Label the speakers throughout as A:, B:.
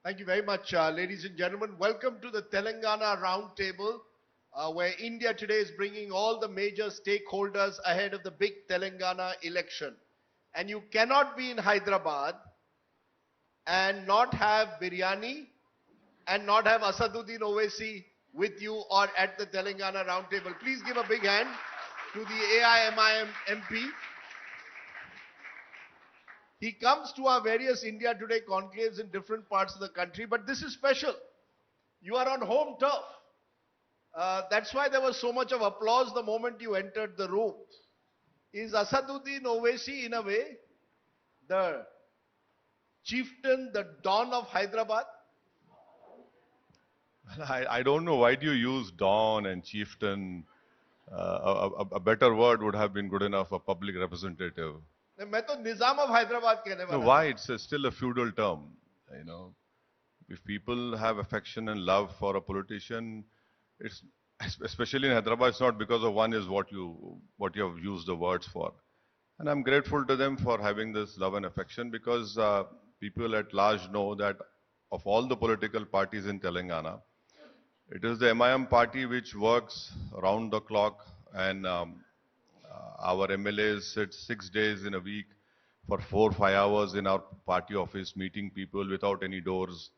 A: Thank you very much, ladies and gentlemen. Welcome to the Telangana Roundtable, where India Today is bringing all the major stakeholders ahead of the big Telangana election. And you cannot be in Hyderabad and not have biryani and not have Asaduddin Owaisi with you or at the Telangana Roundtable. Please give a big hand to the AIMIM MP. He comes to our various India Today conclaves in different parts of the country, but this is special. You are on home turf. That's why there was so much of applause the moment you entered the room. Is Asaduddin Owaisi, in a way, the chieftain, the Don of Hyderabad?
B: I don't know why do you use Don and chieftain. A better word would have been good enough, a public representative.
A: मैं तो निजाम of Hyderabad कहने
B: No,
A: वाला
B: why?
A: था.
B: It's still a feudal term. You know, if people have affection and love for a politician, it's especially in Hyderabad, it's not because of one is what you have used the words for. And I'm grateful to them for having this love and affection because people at large know that of all the political parties in Telangana, it is the MIM party which works round the clock and our MLAs sit 6 days in a week for 4-5 hours in our party office meeting people without any doors.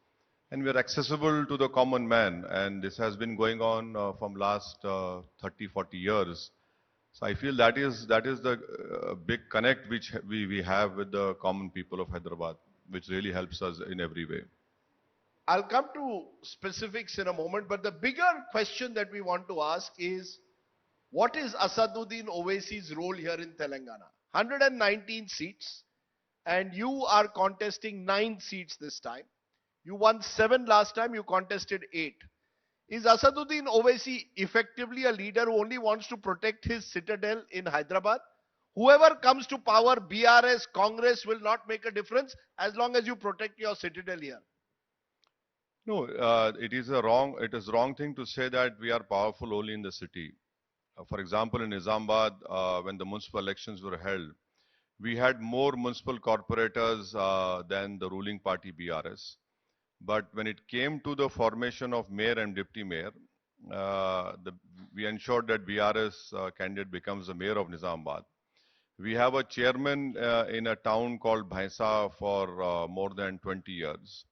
B: And we are accessible to the common man. And this has been going on from last 30-40 years. So I feel that is the big connect which we have with the common people of Hyderabad, which really helps us in every way.
A: I'll come to specifics in a moment, but the bigger question that we want to ask is, what is Asaduddin Owaisi's role here in Telangana? 119 seats, and you are contesting 9 seats this time. You won 7 last time, you contested 8. Is Asaduddin Owaisi effectively a leader who only wants to protect his citadel in Hyderabad? Whoever comes to power, BRS, Congress, will not make a difference as long as you protect your citadel here.
B: No, it is wrong thing to say that we are powerful only in the city. For example, in Nizamabad, when the municipal elections were held, we had more municipal corporators than the ruling party BRS. But when it came to the formation of mayor and deputy mayor, we ensured that BRS candidate becomes the mayor of Nizamabad. We have a chairman in a town called Bhaisa for more than 20 years.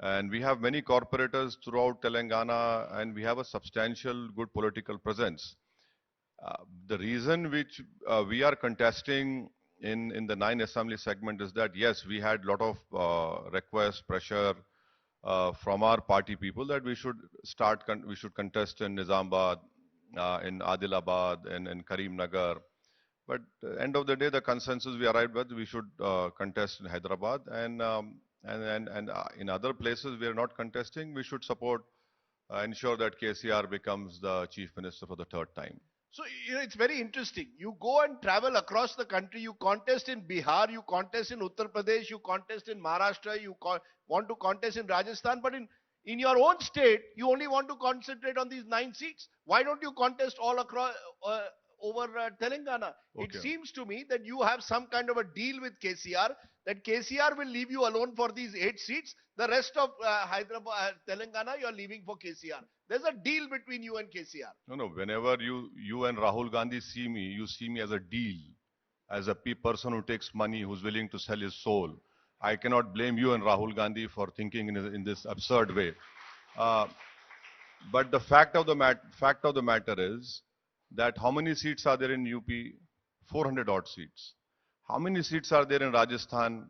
B: And we have many corporators throughout Telangana, and we have a substantial good political presence. The reason which we are contesting in the 9 assembly segment is that, yes, we had a lot of requests, pressure from our party people that we should contest in Nizamabad, in Adilabad, and in Karimnagar. But end of the day, the consensus we arrived with, we should contest in Hyderabad, and in other places we are not contesting. We should support, ensure that KCR becomes the chief minister for the 3rd time.
A: So, it's very interesting. You go and travel across the country. You contest in Bihar, you contest in Uttar Pradesh, you contest in Maharashtra, you want to contest in Rajasthan, but in your own state, you only want to concentrate on these 9 seats. Why don't you contest all across over Telangana?
B: Okay.
A: It seems to me that you have some kind of a deal with KCR, that KCR will leave you alone for these 8 seats. The rest of Hyderabad, Telangana, you are leaving for KCR. There's a deal between you and KCR.
B: No. Whenever you and Rahul Gandhi see me, you see me as a deal, as a person who takes money, who's willing to sell his soul. I cannot blame you and Rahul Gandhi for thinking in this absurd way. But the fact of the matter is that how many seats are there in UP? 400 odd seats. How many seats are there in Rajasthan?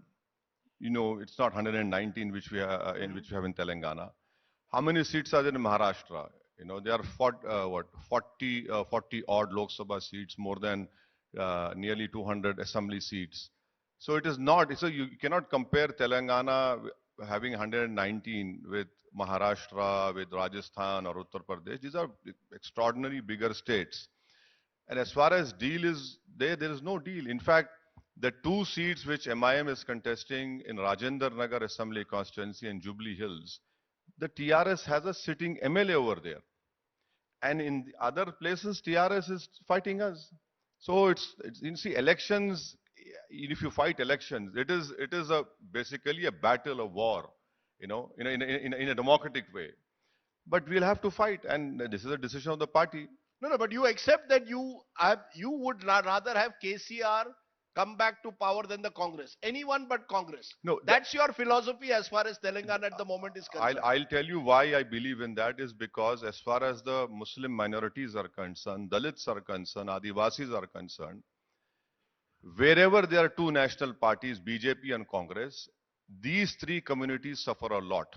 B: You know, it's not 119 which we have in Telangana. How many seats are there in Maharashtra? You know, there are 40 odd Lok Sabha seats, more than nearly 200 assembly seats. So it is not, so you cannot compare Telangana having 119 with Maharashtra, with Rajasthan or Uttar Pradesh. These are extraordinary bigger states. And as far as deal is there is no deal. In fact, the 2 seats which MIM is contesting in Rajendra Nagar Assembly constituency and Jubilee Hills, the TRS has a sitting MLA over there. And in the other places, TRS is fighting us. So it's you see, elections, if you fight elections, it is basically a battle, a war. in a democratic way. But we'll have to fight, and this is a decision of the party.
A: No, but you accept that you would rather have KCR come back to power than the Congress. Anyone but Congress.
B: No,
A: That's your philosophy as far as Telangana at the moment is concerned.
B: I'll tell you why I believe in that is because as far as the Muslim minorities are concerned, Dalits are concerned, Adivasis are concerned, wherever there are two national parties, BJP and Congress, these three communities suffer a lot.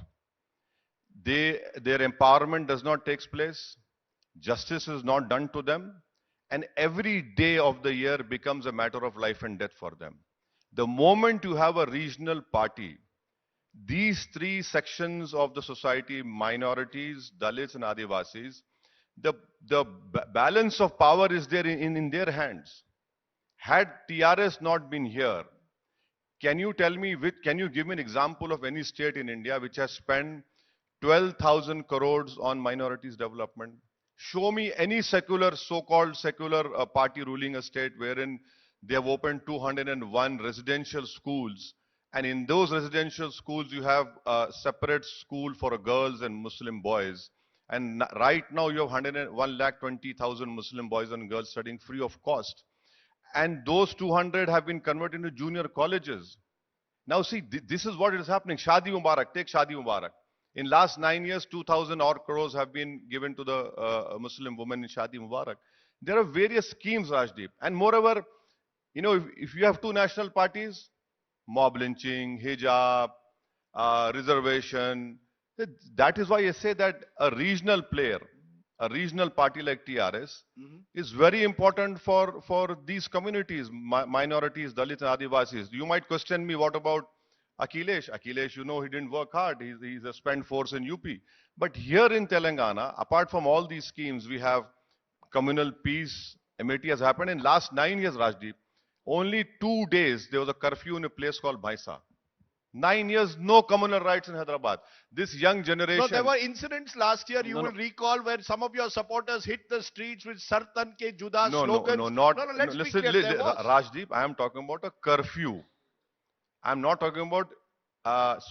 B: Their empowerment does not take place, justice is not done to them, and every day of the year becomes a matter of life and death for them. The moment you have a regional party, these three sections of the society, minorities, Dalits and Adivasis, the balance of power is there in their hands. Had TRS not been here, can you give me an example of any state in India which has spent 12,000 crores on minorities development? Show me any so-called secular party ruling a state wherein they have opened 201 residential schools, and in those residential schools you have a separate school for girls and Muslim boys. And right now you have 120,000 Muslim boys and girls studying free of cost. And those 200 have been converted into junior colleges. Now see, this is what is happening. Shadi Mubarak, take Shadi Mubarak. In last 9 years, 2,000 odd crores have been given to the Muslim women in Shadi Mubarak. There are various schemes, Rajdeep. And moreover, if you have two national parties, mob lynching, hijab, reservation, that is why I say that a regional player, a regional party like TRS is very important for these communities, minorities, Dalits and Adivasis. You might question me, what about Akhilesh? Akhilesh, he didn't work hard. He's a spent force in UP. But here in Telangana, apart from all these schemes, we have communal peace. MAT has happened in last 9 years, Rajdeep. Only 2 days, there was a curfew in a place called Bhaisa. 9 years, no communal rights in Hyderabad. This young generation...
A: No, there were incidents last year, you will recall, where some of your supporters hit the streets with Sartan ke Juda slogans.
B: Let's be clear. Rajdeep, I am talking about a curfew. I'm not talking about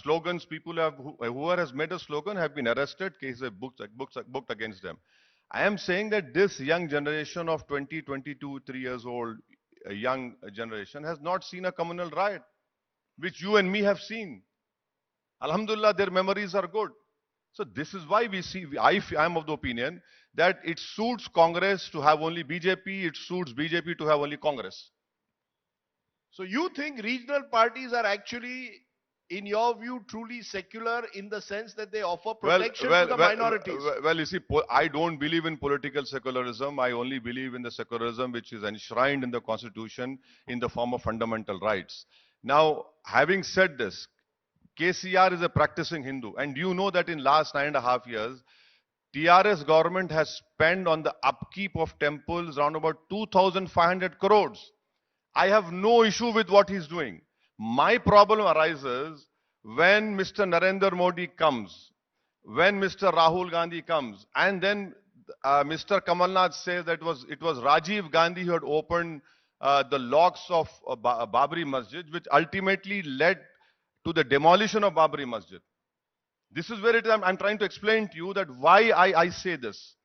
B: slogans. People whoever has made a slogan have been arrested, cases booked against them. I am saying that this young generation of 20, 22, 3 years old, a young generation has not seen a communal riot, which you and me have seen. Alhamdulillah, their memories are good. So this is why I am of the opinion that it suits Congress to have only BJP, it suits BJP to have only Congress.
A: So you think regional parties are actually, in your view, truly secular in the sense that they offer protection to the minorities?
B: Well, you see, I don't believe in political secularism. I only believe in the secularism which is enshrined in the Constitution in the form of fundamental rights. Now, having said this, KCR is a practicing Hindu. And you know that in last 9.5 years, TRS government has spent on the upkeep of temples around about 2,500 crores. I have no issue with what he's doing. My problem arises when Mr. Narendra Modi comes, when Mr. Rahul Gandhi comes, and then Mr. Kamalnath says that it was Rajiv Gandhi who had opened the locks of Babri Masjid, which ultimately led to the demolition of Babri Masjid. This is where I'm trying to explain to you that why I say this.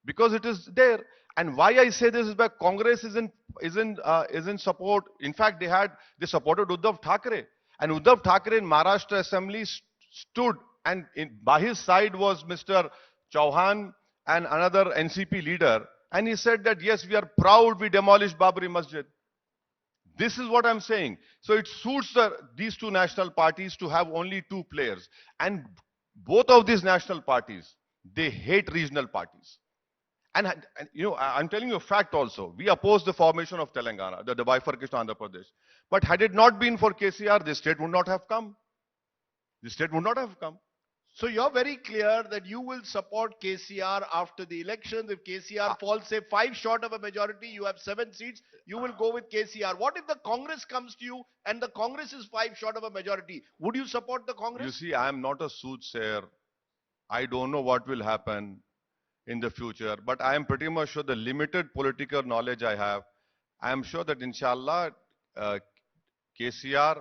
B: Because it is there. And why I say this is because Congress is in support. In fact, they supported Uddhav Thackeray. And Uddhav Thackeray in Maharashtra Assembly stood, and by his side was Mr. Chauhan and another NCP leader. And he said that, yes, we are proud we demolished Babri Masjid. This is what I'm saying. So it suits these two national parties to have only two players. And both of these national parties, they hate regional parties. And I'm telling you a fact also. We oppose the formation of Telangana, the bifurcation of Andhra Pradesh. But had it not been for KCR, this state would not have come. This state would not have come.
A: So you're very clear that you will support KCR after the elections. If KCR falls, say, 5 short of a majority, you have 7 seats, you will go with KCR. What if the Congress comes to you and the Congress is 5 short of a majority? Would you support the Congress?
B: You see, I am not a soothsayer. I don't know what will happen in the future, but I am pretty much sure the limited political knowledge I have, I am sure that inshallah KCR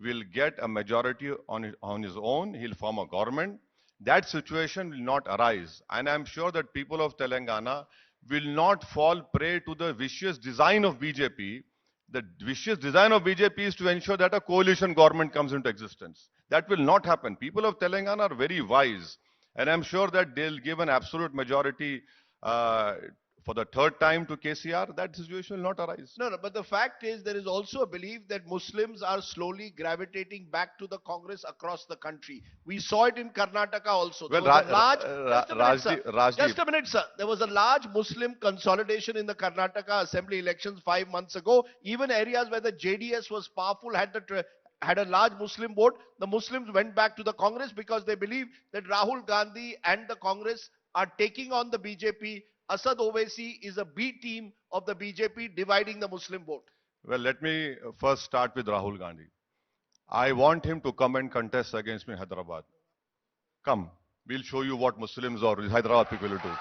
B: will get a majority on his own, he'll form a government. That situation will not arise. And I'm sure that people of Telangana will not fall prey to the vicious design of BJP. The vicious design of BJP is to ensure that a coalition government comes into existence. That will not happen. People of Telangana are very wise. And I'm sure that they'll give an absolute majority for the third time to KCR. That situation will not arise.
A: No, but the fact is there is also a belief that Muslims are slowly gravitating back to the Congress across the country. We saw it in Karnataka also. There was a large, just a minute, sir. There was a large Muslim consolidation in the Karnataka Assembly elections 5 months ago. Even areas where the JDS was powerful had a large Muslim vote. The Muslims went back to the Congress because they believe that Rahul Gandhi and the Congress are taking on the BJP. Asaduddin Owaisi is a B team of the BJP dividing the Muslim vote.
B: Well, let me first start with Rahul Gandhi. I want him to come and contest against me in Hyderabad. Come, we'll show you what Muslims or Hyderabad people will do.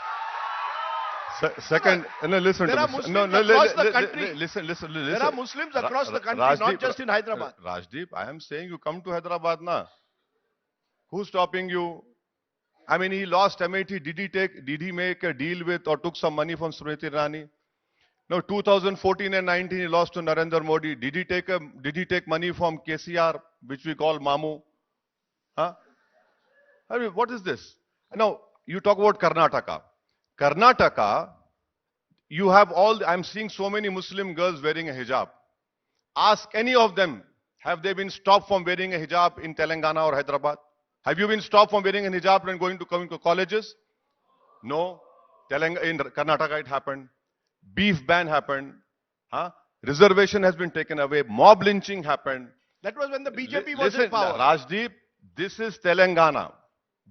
B: Second, no, listen
A: there
B: to
A: are
B: me.
A: Muslims
B: No,
A: across the country.
B: Listen.
A: There are Muslims across the country, not just in Hyderabad.
B: Rajdeep, I am saying you come to Hyderabad na. Who's stopping you? I mean, he lost Amethi. Did he make a deal with or took some money from Smriti Irani? No, 2014 and 19 he lost to Narendra Modi. Did he take money from KCR, which we call Mamu? Huh? I mean, what is this? Now, you talk about Karnataka. Karnataka, you have I'm seeing so many Muslim girls wearing a hijab. Ask any of them, have they been stopped from wearing a hijab in Telangana or Hyderabad? Have you been stopped from wearing a hijab and coming to colleges? No. In Karnataka it happened. Beef ban happened. Huh? Reservation has been taken away. Mob lynching happened.
A: That was when the BJP was in power.
B: Rajdeep, this is Telangana.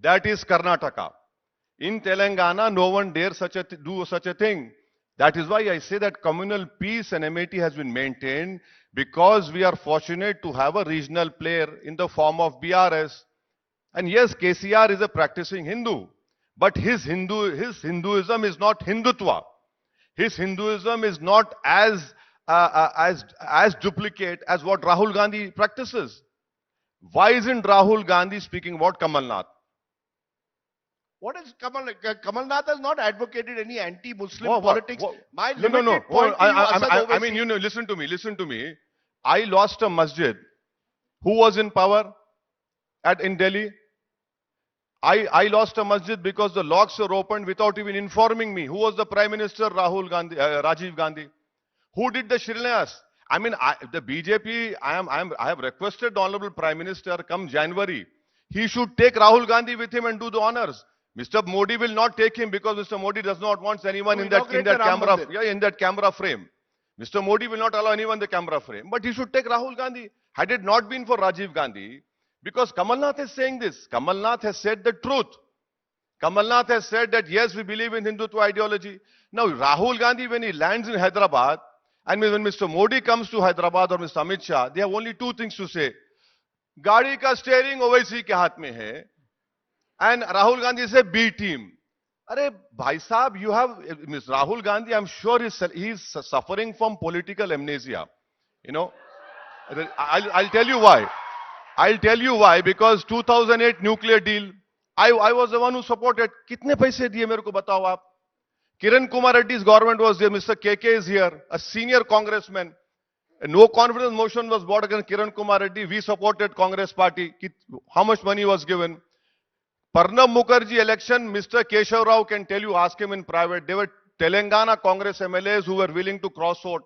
B: That is Karnataka. In Telangana, no one dares do such a thing. That is why I say that communal peace and amity has been maintained because we are fortunate to have a regional player in the form of BRS. And yes, KCR is a practicing Hindu, but his Hinduism is not hindutva. His Hinduism is not as duplicate as what Rahul Gandhi practices. Why isn't Rahul Gandhi speaking about Kamal Nath?
A: What is Kamal Nath has not advocated any anti-Muslim politics. My limited
B: point I mean, listen to me. I lost a masjid. Who was in power in Delhi? I lost a masjid because the locks were opened without even informing me. Who was the Prime Minister? Rajiv Gandhi. Who did the Shrinyas? I mean, the BJP, I have requested the Honorable Prime Minister, come January, he should take Rahul Gandhi with him and do the honors. Mr. Modi will not take him because Mr. Modi does not want anyone in that camera frame. Mr. Modi will not allow anyone in the camera frame. But he should take Rahul Gandhi. Had it not been for Rajiv Gandhi, because Kamal Nath is saying this. Kamal Nath has said the truth. Kamal Nath has said that yes, we believe in Hindutva ideology. Now Rahul Gandhi, when he lands in Hyderabad, and when Mr. Modi comes to Hyderabad or Mr. Amit Shah, they have only two things to say. Gaadi ka steering Owaisi ke haath mein hai. And Rahul Gandhi is a B team. Arey, bhai sahab, you have Ms. Rahul Gandhi, I'm sure he's suffering from political amnesia. You know, I'll tell you why. I'll tell you why, because 2008 nuclear deal, I was the one who supported. Kitne paise diye mere ko batao aap? Kiran Kumar Reddy's government was there. Mr. KK is here, a senior congressman. A no confidence motion was brought against Kiran Kumar Reddy. We supported Congress party. How much money was given? Pranab Mukherjee election, Mr. Keshav Rao can tell you, ask him in private. There were Telangana Congress MLAs who were willing to cross out.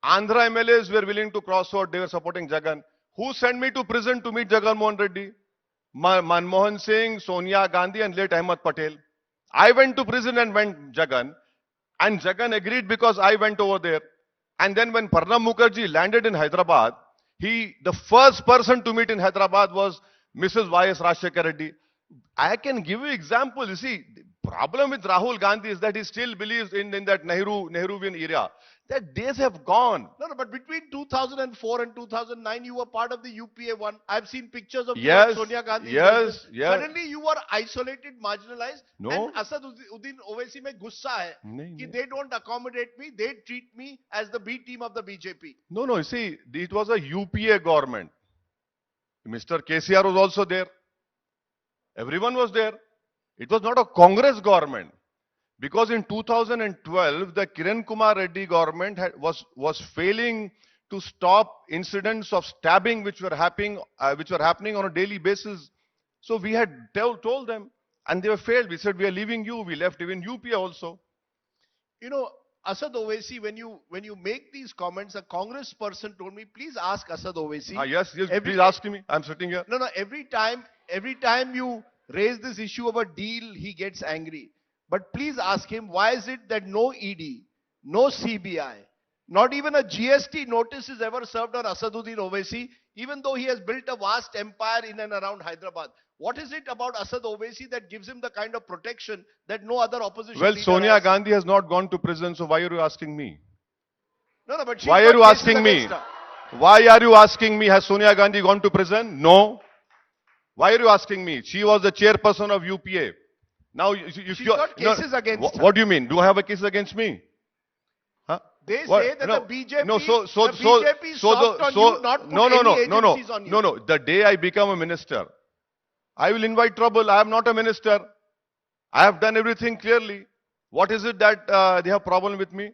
B: Andhra MLAs were willing to cross out. They were supporting Jagan. Who sent me to prison to meet Jagan Mohan Reddy? Manmohan Singh, Sonia Gandhi and late Ahmed Patel. I went to prison and went Jagan. And Jagan agreed because I went over there. And then when Pranab Mukherjee landed in Hyderabad, the first person to meet in Hyderabad was Mrs. Y.S. Rajshekar Reddy. I can give you examples. You see, the problem with Rahul Gandhi is that he still believes in that Nehruvian era. That days have gone.
A: No, but between 2004 and 2009, you were part of the UPA one. I've seen pictures of Sonia Gandhi.
B: Yes.
A: Suddenly you were isolated, marginalized.
B: No.
A: And Asaduddin Owaisi mein gussa hai. They don't accommodate me. They treat me as the B team of the BJP.
B: No. You see, it was a UPA government. Mr. KCR was also there. Everyone was there. It was not a Congress government. Because in 2012, the Kiran Kumar Reddy government was failing to stop incidents of stabbing which were happening on a daily basis. So we had told them, and they were failed. We said, we are leaving you. We left even UP also.
A: You know, Asad Owaisi, when you make these comments, a Congress person told me, please ask Asad Owaisi.
B: Yes, please ask me. I'm sitting here.
A: No, every time you raise this issue of a deal, he gets angry. But please ask him, why is it that no ED, no CBI, not even a GST notice is ever served on Asaduddin Owaisi, even though he has built a vast empire in and around Hyderabad? What is it about Asad Owaisi that gives him the kind of protection that no other opposition
B: Well,
A: leader
B: Sonia
A: has?
B: Gandhi has not gone to prison, so why are you asking me?
A: No, but
B: Why are you asking me? Why are you asking me? Has Sonia Gandhi gone to prison? No. Why are you asking me? She was the chairperson of UPA. Now,
A: she's got cases against her.
B: What do you mean? Do I have a case against me? Huh?
A: They say that the BJP,
B: BJP
A: soft on you, not put any agencies on you.
B: No. The day I become a minister, I will invite trouble. I am not a minister. I have done everything clearly. What is it that they have problem with me?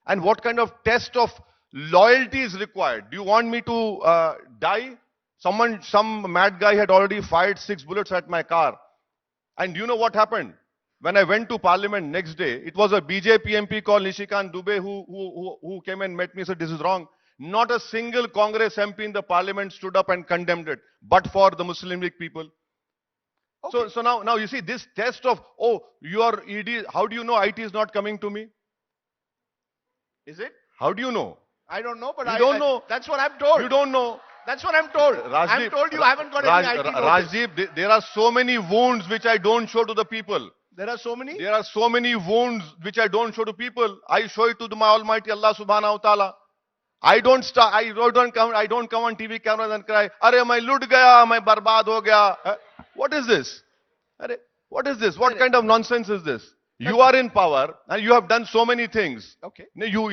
B: And what kind of test of loyalty is required? Do you want me to die? Some mad guy had already fired 6 bullets at my car. And do you know what happened? When I went to parliament next day, it was a BJP MP called Nishikant Dubey who came and met me and said, this is wrong. Not a single Congress MP in the parliament stood up and condemned it, but for the Muslim League people. Okay. So now you see this test of, oh, your ED, how do you know IT is not coming to me?
A: Is it?
B: How do you know?
A: I don't know, but
B: you don't know.
A: That's what I'm told.
B: You don't know.
A: That's what I'm told. I'm told you haven't got any IT notice.
B: Rajdeep, there are so many wounds which I don't show to the people.
A: There are so many?
B: There are so many wounds which I don't show to people. I show it to my Almighty Allah Subhanahu wa Ta'ala. I don't come on TV cameras and cry, "Arey main lut gaya, main barbad ho gaya." What is this? What is this? What kind of nonsense is this? You are in power and you have done so many things.
A: Okay.
B: You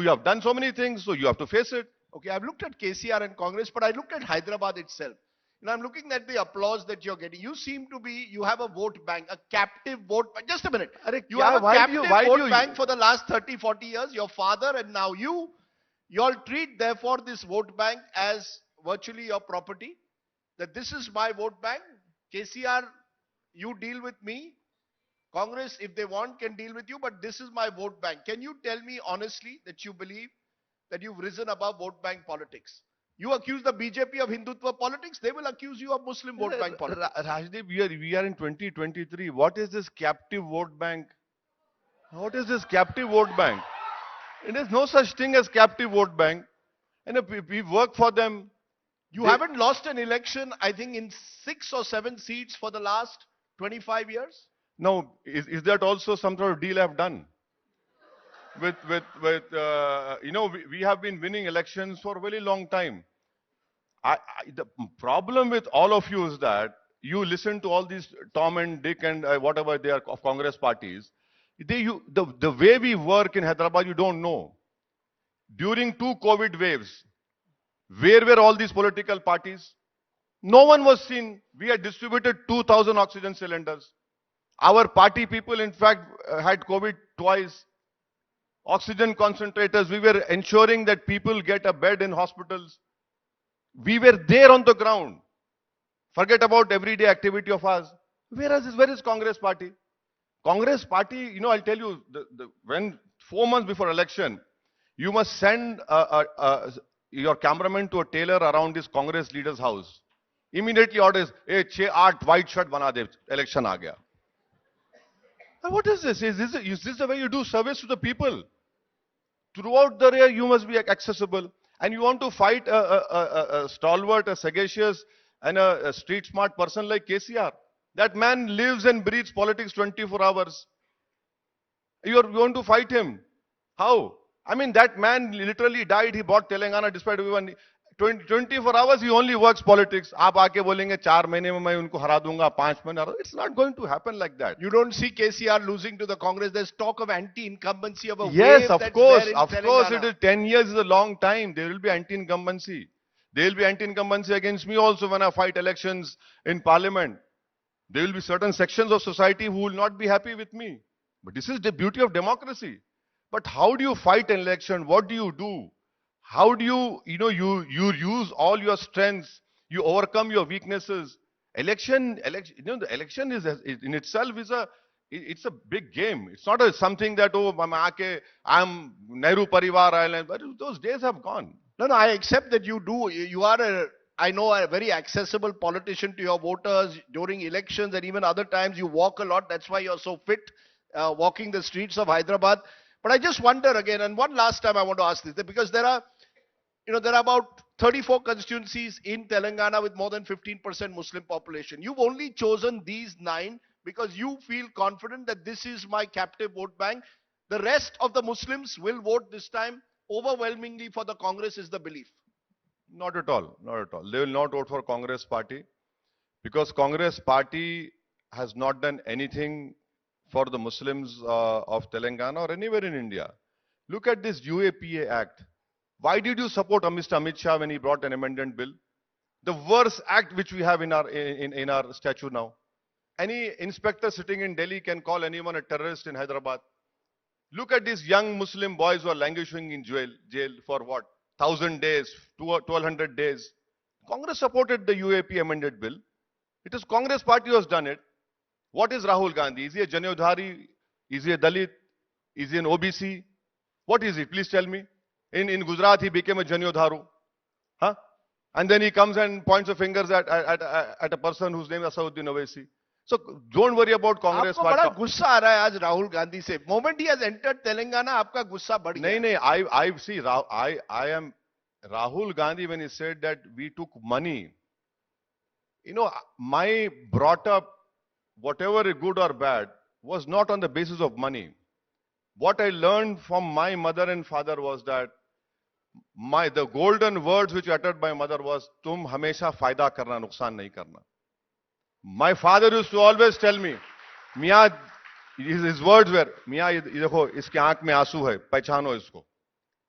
B: have done so many things, so you have to face it.
A: Okay, I've looked at KCR and Congress, but I looked at Hyderabad itself. And I'm looking at the applause that you're getting. You seem to be, you have a vote bank, a captive vote bank. Just a minute. You have a captive vote bank for the last 30, 40 years. Your father and now you all treat therefore this vote bank as virtually your property. That this is my vote bank. KCR, you deal with me. Congress, if they want, can deal with you, but this is my vote bank. Can you tell me honestly that you believe that you've risen above vote bank politics? You accuse the BJP of hindutva politics, they will accuse you of Muslim vote bank politics.
B: Rajdeep, we are in 2023. What is this captive vote bank? What is this captive vote bank? There is no such thing as captive vote bank. And we work for them.
A: You haven't lost an election, I think, in 6 or 7 seats for the last 25 years?
B: Now, is that also some sort of deal I've done? We have been winning elections for a very long time. The problem with all of you is that you listen to all these Tom and Dick and whatever they are of Congress parties. The way we work in Hyderabad, you don't know. During 2 COVID waves, where were all these political parties? No one was seen. We had distributed 2,000 oxygen cylinders. Our party people, in fact, had COVID twice. Oxygen concentrators. We were ensuring that people get a bed in hospitals. We were there on the ground. Forget about everyday activity of ours. Where is Congress party? Congress party, I'll tell you, when 4 months before election, you must send your cameraman to a tailor around this Congress leader's house. Immediately orders, hey, 6-8 white shirt bana de, election aa gaya. What is this? Is this the way you do service to the people? Throughout the year, you must be accessible. And you want to fight a stalwart, a sagacious, and a street smart person like KCR. That man lives and breathes politics 24 hours. You want to fight him. How? I mean, that man literally died. He bought Telangana despite everyone. 24 hours, he only works politics. आप आके बोलेंगे 4 महीने में मैं उनको हरा दूंगा, 5 महीने. It's not going to happen like that.
A: You don't see KCR losing to the Congress. There's talk of anti-incumbency of a
B: yes,
A: wave
B: of
A: that's
B: course,
A: there in
B: of
A: Telangana.
B: course. It is 10 years is a long time. There will be anti-incumbency. There will be anti-incumbency against me also when I fight elections in parliament. There will be certain sections of society who will not be happy with me. But this is the beauty of democracy. But how do you fight an election? What do you do? How do you, you use all your strengths, you overcome your weaknesses. The election is in itself it's a big game. It's not something that, oh, I'm Nehru Parivar Island, but those days have gone.
A: No, I accept that you do. You are I know, a very accessible politician to your voters during elections, and even other times you walk a lot. That's why you're so fit, walking the streets of Hyderabad. But I just wonder again, and one last time I want to ask this, because there are about 34 constituencies in Telangana with more than 15% Muslim population. You've only chosen these 9 because you feel confident that this is my captive vote bank. The rest of the Muslims will vote this time overwhelmingly for the Congress, is the belief.
B: Not at all. Not at all. They will not vote for Congress party because Congress party has not done anything for the Muslims of Telangana or anywhere in India. Look at this UAPA Act. Why did you support Mr. Amit Shah when he brought an amendment bill? The worst act which we have in our statute now. Any inspector sitting in Delhi can call anyone a terrorist in Hyderabad. Look at these young Muslim boys who are languishing in jail for what? 1,000 days, 1,200 days. Congress supported the UAP amended bill. It is Congress party who has done it. What is Rahul Gandhi? Is he a Janyodhari? Is he a Dalit? Is he an OBC? What is he? Please tell me. In Gujarat, he became a Janyodharu. Huh? And then he comes and points the fingers at a person whose name is Asaduddin Owaisi. So don't worry about Congress
A: party. आपको बड़ा गुस्सा आ रहा है आज राहुल गांधी से. Moment he has entered Telangana, आपका गुस्सा बढ़ गया.
B: नहीं, I see. I am Rahul Gandhi when he said that we took money. My brought up, whatever good or bad, was not on the basis of money. What I learned from my mother and father was that the golden words which uttered by mother was, "Tum hamesha fayda karna, nuksan nahi karna." My father used to always tell me, Miya, his words were, Miya, dekho, iske aankh mein aasu hai, pehchano isko.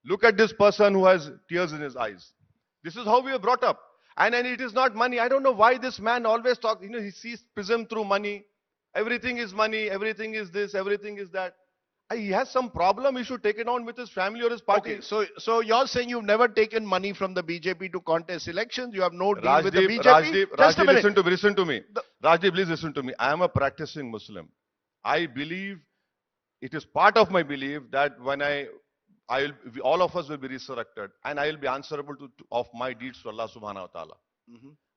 B: Look at this person who has tears in his eyes. This is how we were brought up. And it is not money. I don't know why this man always talks, he sees prism through money. Everything is money, everything is this, everything is that. He has some problem, he should take it on with his family or his party.
A: Okay, so you're saying you've never taken money from the BJP to contest elections? You have no deal with the BJP?
B: Rajdeep, listen to me. Rajdeep, please listen to me. I am a practicing Muslim. I believe, it is part of my belief that when all of us will be resurrected and I will be answerable of my deeds to Allah subhanahu wa ta'ala.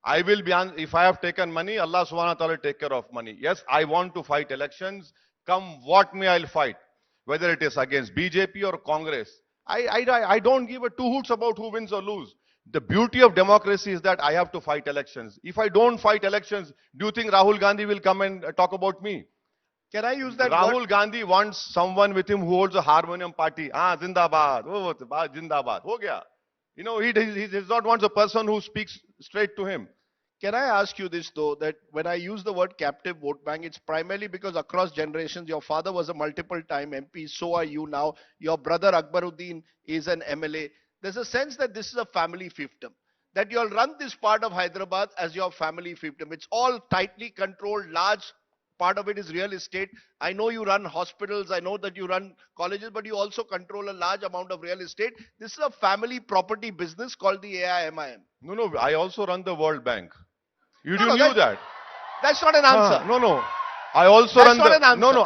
B: I will be, if I have taken money, Allah subhanahu wa ta'ala will take care of money. Yes, I want to fight elections. Come what may, I'll fight. Whether it is against BJP or Congress. I don't give a two hoots about who wins or lose. The beauty of democracy is that I have to fight elections. If I don't fight elections, do you think Rahul Gandhi will come and talk about me?
A: Can I use that
B: Rahul
A: word?
B: Gandhi wants someone with him who holds a harmonium party. Zindabad. Zindabad. Ho gaya. He does not want a person who speaks straight to him.
A: Can I ask you this though, that when I use the word captive vote bank, it's primarily because across generations, your father was a multiple time MP, so are you now. Your brother Akbaruddin is an MLA. There's a sense that this is a family fiefdom, that you'll run this part of Hyderabad as your family fiefdom. It's all tightly controlled, large part of it is real estate. I know you run hospitals, I know that you run colleges, but you also control a large amount of real estate. This is a family property business called the AIMIM.
B: No, I also run the World Bank. You knew that.
A: That's not an answer.
B: No. I also
A: That's
B: run
A: not
B: the...
A: an answer.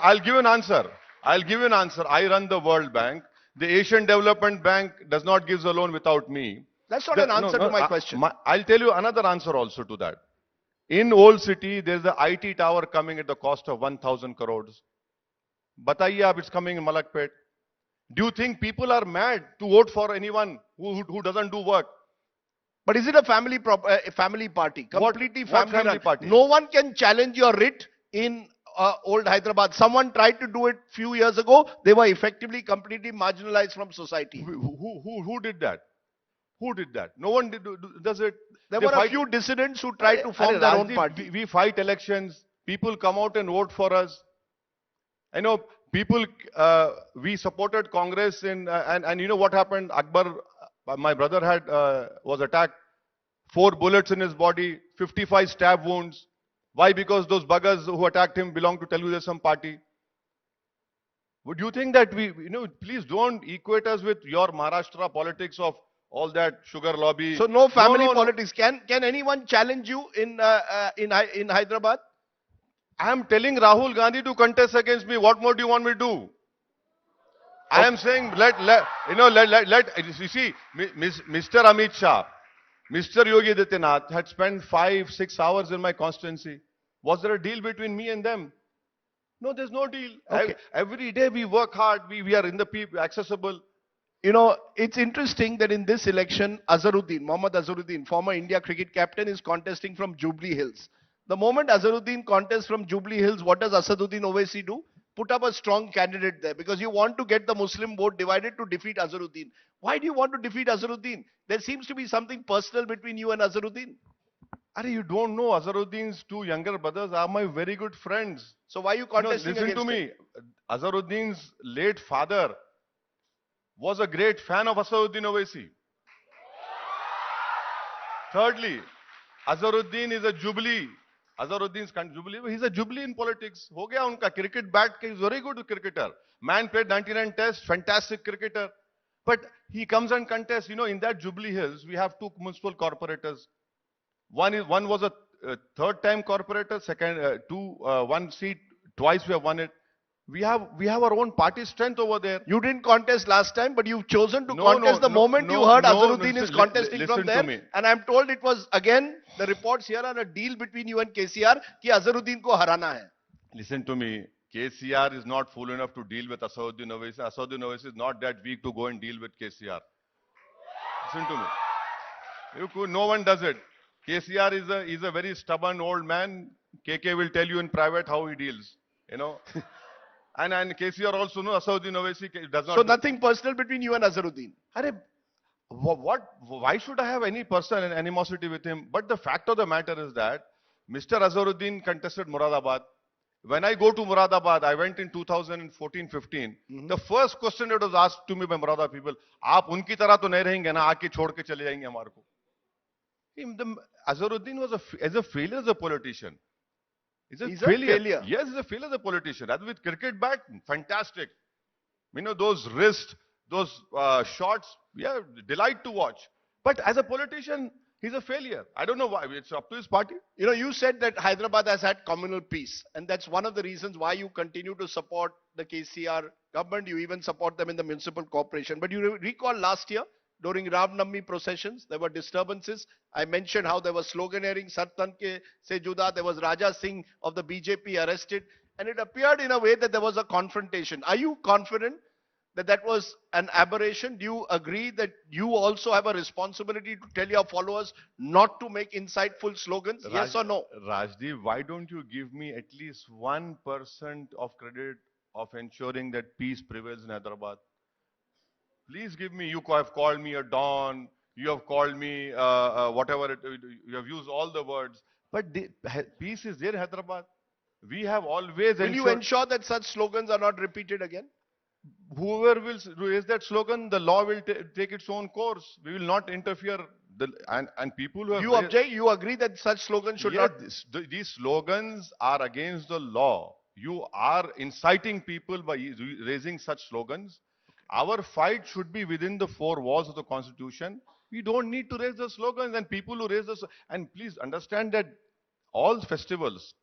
B: I'll give you an answer. I run the World Bank. The Asian Development Bank does not give a loan without me.
A: That's not an answer to my question.
B: I'll tell you another answer also to that. In Old City, there's the IT tower coming at the cost of 1,000 crores. Bataiye ab, it's coming in Malakpet. Do you think people are mad to vote for anyone who doesn't do work?
A: But is it a family party? Completely family
B: party?
A: No one can challenge your writ in old Hyderabad. Someone tried to do it few years ago. They were effectively completely marginalized from society.
B: Who did that? Who did that? No one does it.
A: There were a few dissidents who tried to form their own party.
B: We fight elections. People come out and vote for us. I know people, we supported Congress and you know what happened? My brother was attacked, 4 bullets in his body, 55 stab wounds. Why? Because those buggers who attacked him belong to Telugu Desam party. Would you think that please don't equate us with your Maharashtra politics of all that sugar lobby.
A: So no family
B: No.
A: politics. Can anyone challenge you in Hyderabad?
B: I am telling Rahul Gandhi to contest against me. What more do you want me to do? I am saying you see, Mr. Amit Shah, Mr. Yogi Adityanath had spent 5-6 hours in my constituency. Was there a deal between me and them? No, there's no deal.
A: Okay.
B: Every day we work hard. We are in the people, accessible.
A: You know, it's interesting that in this election, Mohammad Azharuddin, former India cricket captain, is contesting from Jubilee Hills. The moment Azharuddin contests from Jubilee Hills, what does Asaduddin Owaisi do? Put up a strong candidate there because you want to get the Muslim vote divided to defeat Azharuddin. Why do you want to defeat Azharuddin? There seems to be something personal between you and Azharuddin.
B: You don't know, Azharuddin's 2 younger brothers are my very good friends.
A: So why are you contesting
B: listen to me. Azharuddin's late father was a great fan of Asaduddin Owaisi. Thirdly, Azharuddin is a Jubilee. Azharuddin's Jubilee. He's a Jubilee in politics. Ho gaya unka cricket bat. He's very good cricketer. Man played 99 tests. Fantastic cricketer. But he comes and contests. In that Jubilee Hills, we have 2 municipal corporators. One was a third-time corporator. Second, 1 seat. Twice we have won it. We have our own party strength over there.
A: You didn't contest last time, but you've chosen to contest the moment you heard Azharuddin is contesting from there. And I'm told it was, again, the reports here are a deal between you and KCR ki Azharuddin ko harana hai.
B: Listen to me. KCR is not fool enough to deal with Asaduddin Owaisi. Asaduddin Owaisi is not that weak to go and deal with KCR. Listen to me. No one does it. KCR is a very stubborn old man. KK will tell you in private how he deals. And KCR also knows Asaduddin Owaisi does not.
A: So nothing personal between you and Azharuddin.
B: Why should I have any personal animosity with him? But the fact of the matter is that Mr. Azharuddin contested Muradabad. When I go to Muradabad, I went in 2014-15. The first question that was asked to me by Muradabad people, "आप उनकी तरह तो नहीं रहेंगे ना, आके छोड़ के चले जाएंगे हमारे को." Azharuddin was a failure as a politician. He's a failure. Yes, he's a failure as a politician. As with cricket bat, fantastic. Those wrists, those shots, yeah, delight to watch. But as a politician, he's a failure. I don't know why. It's up to his party.
A: You said that Hyderabad has had communal peace. And that's one of the reasons why you continue to support the KCR government. You even support them in the municipal corporation. But you recall last year, during Ram Navami processions, there were disturbances. I mentioned how there was sloganeering, Sartan ke se juda. There was Raja Singh of the BJP arrested. And it appeared in a way that there was a confrontation. Are you confident that that was an aberration? Do you agree that you also have a responsibility to tell your followers not to make insightful slogans? Yes or no?
B: Rajdeep, why don't you give me at least 1% of credit of ensuring that peace prevails in Hyderabad? Please give me, you have called me a don, you have called me whatever, you have used all the words. But peace is there in Hyderabad. We have always
A: Will you ensure that such slogans are not repeated again?
B: Whoever will raise that slogan, the law will take its own course. We will not interfere. And people who have...
A: You object? You agree that such slogans should not...
B: These slogans are against the law. You are inciting people by raising such slogans. Our fight should be within the 4 walls of the Constitution. We don't need to raise the slogans, and people who raise the... And please understand that all festivals,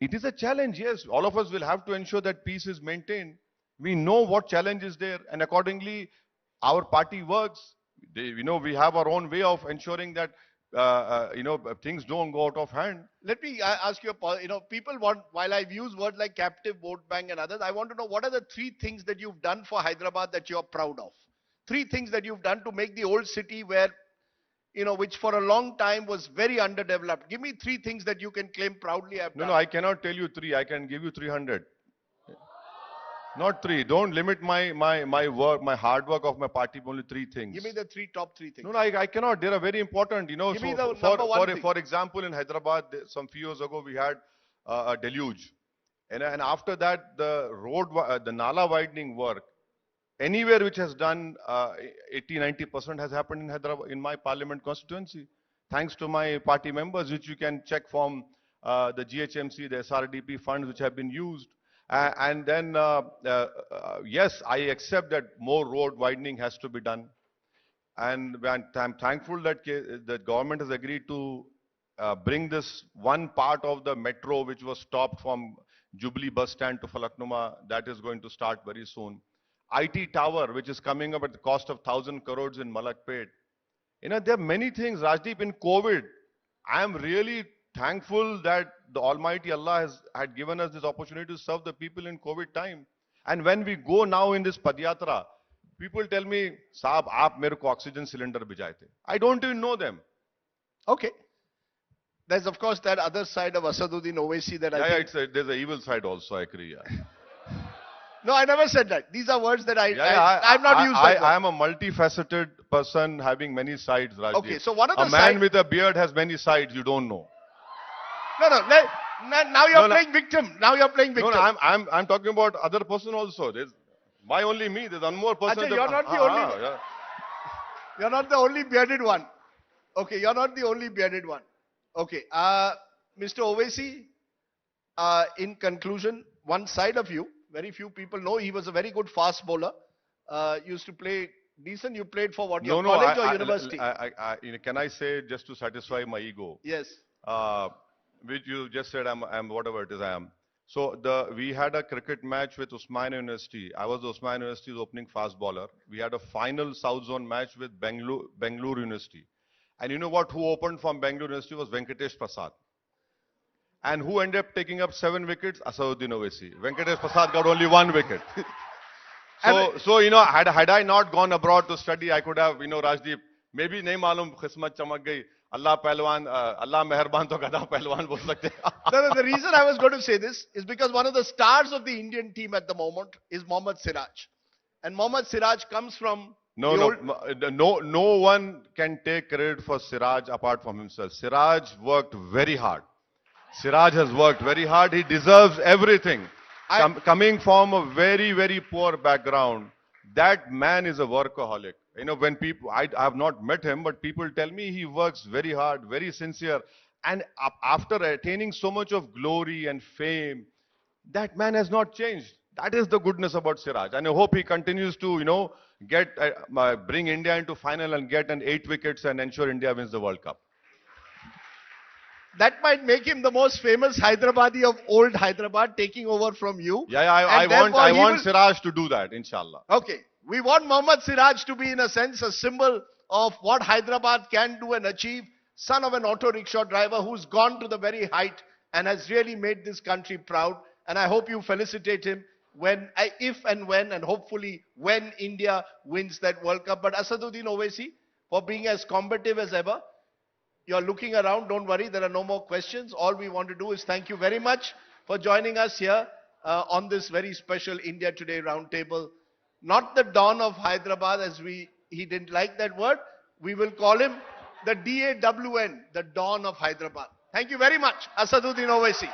B: it is a challenge, yes. All of us will have to ensure that peace is maintained. We know what challenge is there, and accordingly, our party works. We have our own way of ensuring that things don't go out of hand.
A: Let me ask you, people want, while I've used words like captive vote bank and others, I want to know what are the 3 things that you've done for Hyderabad that you're proud of? 3 things that you've done to make the old city where, which for a long time was very underdeveloped. Give me 3 things that you can claim proudly I've done.
B: No, I cannot tell you 3. I can give you 300. Not 3. Don't limit my work, my hard work of my party, only 3 things.
A: Give me the top 3 things.
B: No, I cannot. They are very important.
A: Give me the number one thing.
B: For example, in Hyderabad, some few years ago, we had a deluge. And after that, the Nala widening work Anywhere which has done 80-90% has happened in Hyderabad, in my parliament constituency. Thanks to my party members, which you can check from the GHMC, the SRDP funds which have been used. And then, yes, I accept that more road widening has to be done. And I'm thankful that the government has agreed to bring this one part of the metro which was stopped from Jubilee bus stand to Falaknuma. That is going to start very soon. IT tower, which is coming up at the cost of 1,000 crores in Malakpet. You know, there are many things. Rajdeep, in COVID, I am really thankful that the Almighty Allah had given us this opportunity to serve the people in COVID time. And when we go now in this Padyatra, people tell me, Saab, aap mere ko oxygen cylinder bhijaye the. I don't even know them.
A: Okay. There's of course that other side of Asaduddin Owaisi that I think...
B: there's an evil side also, I agree. Yeah.
A: No, I never said that. These are words that I've not used.
B: I am a multifaceted person having many sides, Rajdeep.
A: Okay, so one of the
B: a man with a beard has many sides, you don't know.
A: No. Now you're playing victim. Now you're playing victim.
B: No, I'm talking about other person also. Why only me? There's one more person.
A: Achha, you're not the only.
B: Yeah.
A: You're not the only bearded one. Okay, you're not the only bearded one. Okay, Mr. Owaisi, in conclusion, one side of you, very few people know, he was a very good fast bowler. Used to play decent. You played for what? Your college or university?
B: Can I say, just to satisfy my ego?
A: Yes.
B: Which you just said, I'm whatever it is I am. So we had a cricket match with Osmania University. I was Osmania University's opening fast bowler. We had a final South Zone match with Bangalore University. And you know what? Who opened from Bangalore University was Venkatesh Prasad. And who ended up taking up 7 wickets? Asaduddin Owaisi. Venkatesh Prasad got only 1 wicket. So you know, had I not gone abroad to study, I could have, you know, Rajdeep, maybe nahi malum qismat chamak gayi. Allah Pehlwan, Allah Meherban to Gada Pehlwan bol sakte.
A: No, the reason I was going to say this is because one of the stars of the Indian team at the moment is Mohammad Siraj. And Mohammad Siraj comes from...
B: No one can take credit for Siraj apart from himself. Siraj worked very hard. Siraj has worked very hard. He deserves everything. Coming from a very, very poor background, that man is a workaholic. You know, when people, I have not met him, but people tell me he works very hard, very sincere. And after attaining so much of glory and fame, that man has not changed. That is the goodness about Siraj. And I hope he continues to, you know, bring India into final and get an 8 wickets and ensure India wins the World Cup.
A: That might make him the most famous Hyderabadi of old Hyderabad, taking over from you.
B: I want Siraj to do that, inshallah.
A: Okay. We want Mohammad Siraj to be, in a sense, a symbol of what Hyderabad can do and achieve. Son of an auto rickshaw driver who's gone to the very height and has really made this country proud. And I hope you felicitate him if and when, and hopefully when India wins that World Cup. But Asaduddin Owaisi, for being as combative as ever, you're looking around, don't worry, there are no more questions. All we want to do is thank you very much for joining us here on this very special India Today Roundtable. Not the Dawn of Hyderabad, as he didn't like that word. We will call him the DAWN, the Dawn of Hyderabad. Thank you very much, Asaduddin Owaisi.